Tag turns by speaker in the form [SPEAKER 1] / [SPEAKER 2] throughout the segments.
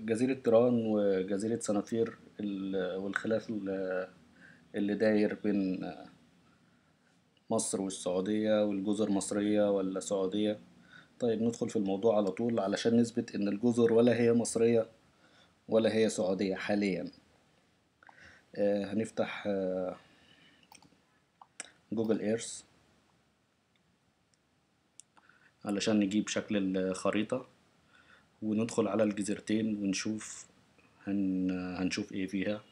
[SPEAKER 1] جزيرة تيران وجزيرة صنافير والخلاف اللي داير بين مصر والسعودية، والجزر مصرية ولا سعودية. طيب ندخل في الموضوع على طول علشان نثبت إن الجزر ولا هي مصرية ولا هي سعودية حاليا. هنفتح جوجل ايرث علشان نجيب شكل الخريطة، وندخل على الجزيرتين ونشوف هنشوف ايه فيها.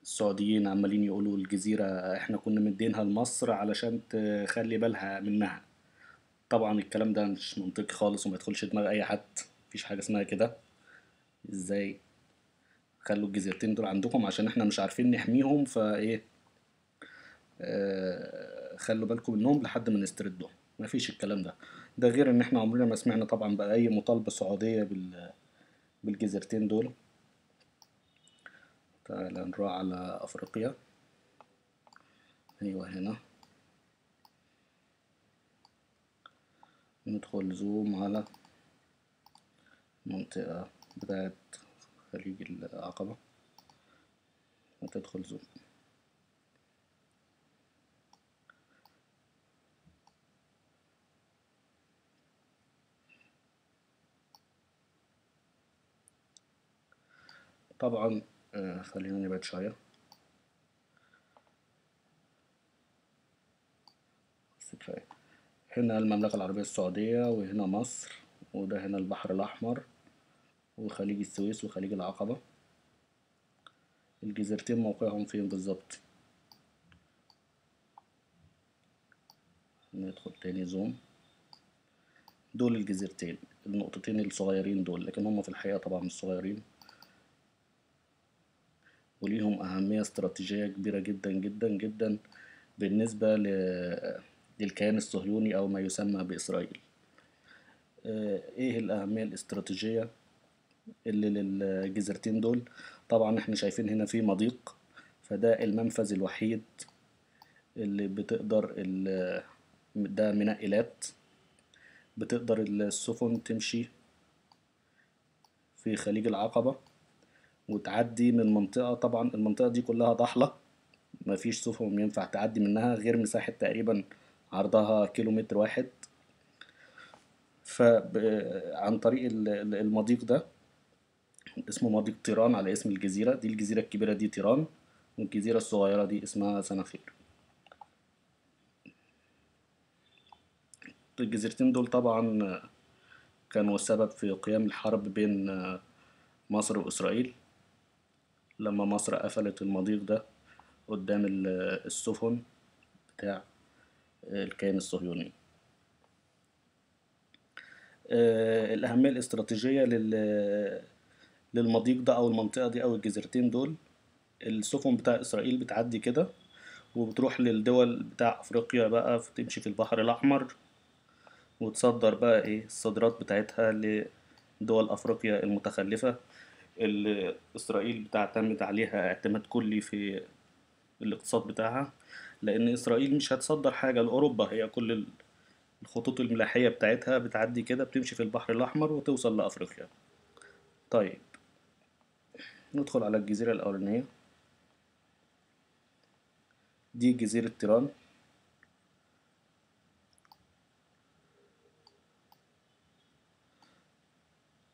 [SPEAKER 1] السعوديين عمالين يقولوا الجزيرة احنا كنا مدينها لمصر علشان تخلي بالها منها. طبعا الكلام ده مش منطقي خالص وما يدخلش دماغ اي حد. مفيش حاجة اسمها كده. ازاي؟ خلوا الجزيرتين دول عندكم عشان احنا مش عارفين نحميهم فايه. خلوا بالكم منهم لحد ما نستردهم. مفيش الكلام ده. ده غير ان احنا عمرنا ما سمعنا طبعا بأي مطالبة سعودية بالجزيرتين دول. تعال نروح على افريقيا. ايوه هنا. ندخل زوم على منطقة بتاعت خليج العقبة وتدخل زوم. طبعا خلينا نبعد شوية. بس كفاية. هنا المملكة العربية السعودية، وهنا مصر، وده هنا البحر الأحمر وخليج السويس وخليج العقبة. الجزيرتين موقعهم فين بالظبط؟ ندخل تاني زوم. دول الجزيرتين، النقطتين الصغيرين دول، لكن هم في الحقيقة طبعا مش صغيرين، وليهم أهمية استراتيجية كبيرة جدا جدا جدا بالنسبة للكيان الصهيوني أو ما يسمى بإسرائيل. إيه الأهمية الاستراتيجية اللي للجزيرتين دول؟ طبعا احنا شايفين هنا في مضيق، فده المنفذ الوحيد اللي بتقدر ده ميناء إيلات، بتقدر السفن تمشي في خليج العقبة وتعدي من منطقة. طبعا المنطقة دي كلها ضحلة، مفيش سفن ينفع تعدي منها غير مساحة تقريبا عرضها كيلومتر واحد. فعن طريق المضيق ده، اسمه مضيق طيران على اسم الجزيرة دي. الجزيرة الكبيرة دي طيران، والجزيرة الصغيرة دي اسمها سنافير. الجزيرتين دول طبعا كانوا السبب في قيام الحرب بين مصر وإسرائيل، لما مصر قفلت المضيق ده قدام السفن بتاع الكيان الصهيوني. الأهمية الاستراتيجية للمضيق ده أو المنطقة دي أو الجزيرتين دول، السفن بتاع إسرائيل بتعدي كده وبتروح للدول بتاع أفريقيا بقى، تمشي في البحر الأحمر وتصدر بقى إيه الصادرات بتاعتها لدول أفريقيا المتخلفة اللي إسرائيل بتعتمد عليها اعتماد كلي في الاقتصاد بتاعها. لأن إسرائيل مش هتصدر حاجة لأوروبا، هي كل الخطوط الملاحية بتاعتها بتعدي كده بتمشي في البحر الأحمر وتوصل لأفريقيا. طيب ندخل على الجزيرة الأولانية. دي جزيرة تيران.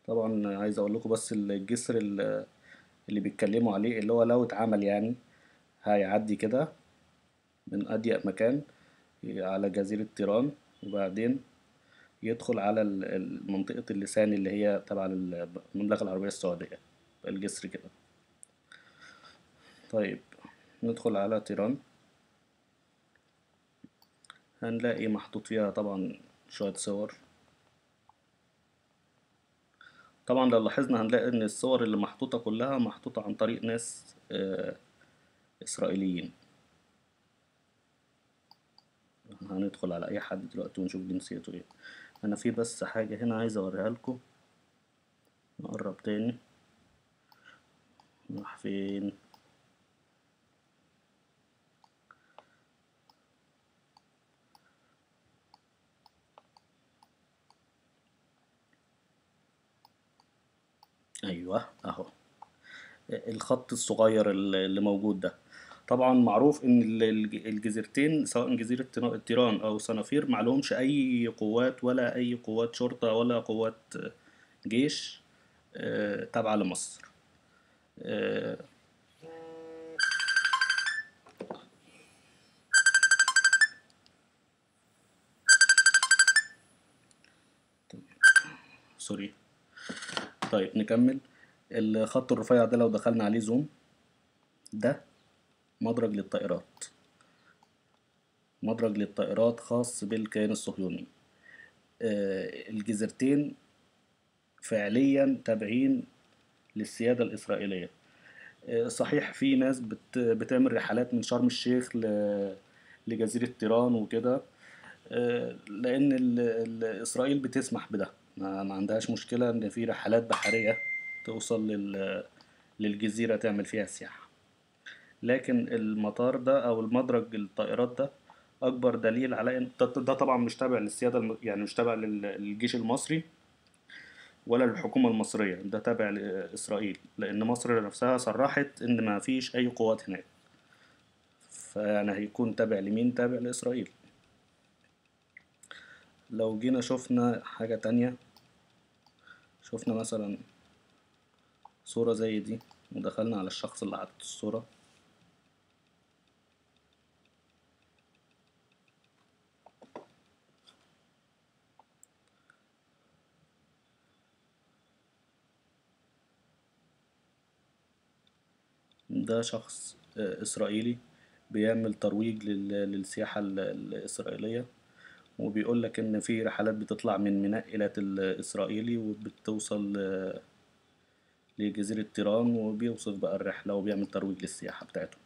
[SPEAKER 1] طبعا عايز أقول لكم بس الجسر اللي بيتكلموا عليه اللي هو لو اتعمل يعني هيعدي كده من أضيق مكان على جزيرة تيران، وبعدين يدخل على منطقة اللسان اللي هي تبع المملكة العربية السعودية. الجسر كده. طيب ندخل على تيران. هنلاقي محطوط فيها طبعا شوية صور. طبعا لو لاحظنا هنلاقي ان الصور اللي محطوطة كلها محطوطة عن طريق ناس إسرائيليين. هندخل على أي حد دلوقتي ونشوف جنسيته ايه. أنا في بس حاجة هنا عايز أوريها لكم. نقرب تاني. راح فين؟ ايوه اهو الخط الصغير اللي موجود ده. طبعا معروف ان الجزيرتين سواء جزيرة تيران او صنافير معلهمش اي قوات ولا اي قوات شرطة ولا قوات جيش تابعة لمصر. آه، سوري. طيب نكمل. الخط الرفيع ده لو دخلنا عليه زوم، ده مدرج للطائرات، مدرج للطائرات خاص بالكيان الصهيوني. الجزيرتين فعليا تابعين للسيادة الإسرائيلية. صحيح في ناس بتعمل رحلات من شرم الشيخ لجزيرة تيران وكده، لأن إسرائيل بتسمح بده، ما عندهاش مشكلة إن في رحلات بحرية توصل للجزيرة تعمل فيها سياحة. لكن المطار ده أو المدرج الطائرات ده أكبر دليل على إن ده طبعا مش تابع للسيادة يعني مش تابع للجيش المصري ولا للحكومة المصرية، ده تابع لإسرائيل، لأن مصر نفسها صرحت إن ما فيش أي قوات هناك. فيعني هيكون تابع لمين؟ تابع لإسرائيل. لو جينا شفنا حاجة تانية، شفنا مثلا صورة زي دي ودخلنا على الشخص اللي حاطط الصورة، ده شخص إسرائيلي بيعمل ترويج للسياحة الإسرائيلية، وبيقول لك إن في رحلات بتطلع من ميناء إيلات الإسرائيلي وبتوصل لجزيرة تيران، وبيوصف بقى الرحلة وبيعمل ترويج للسياحة بتاعته.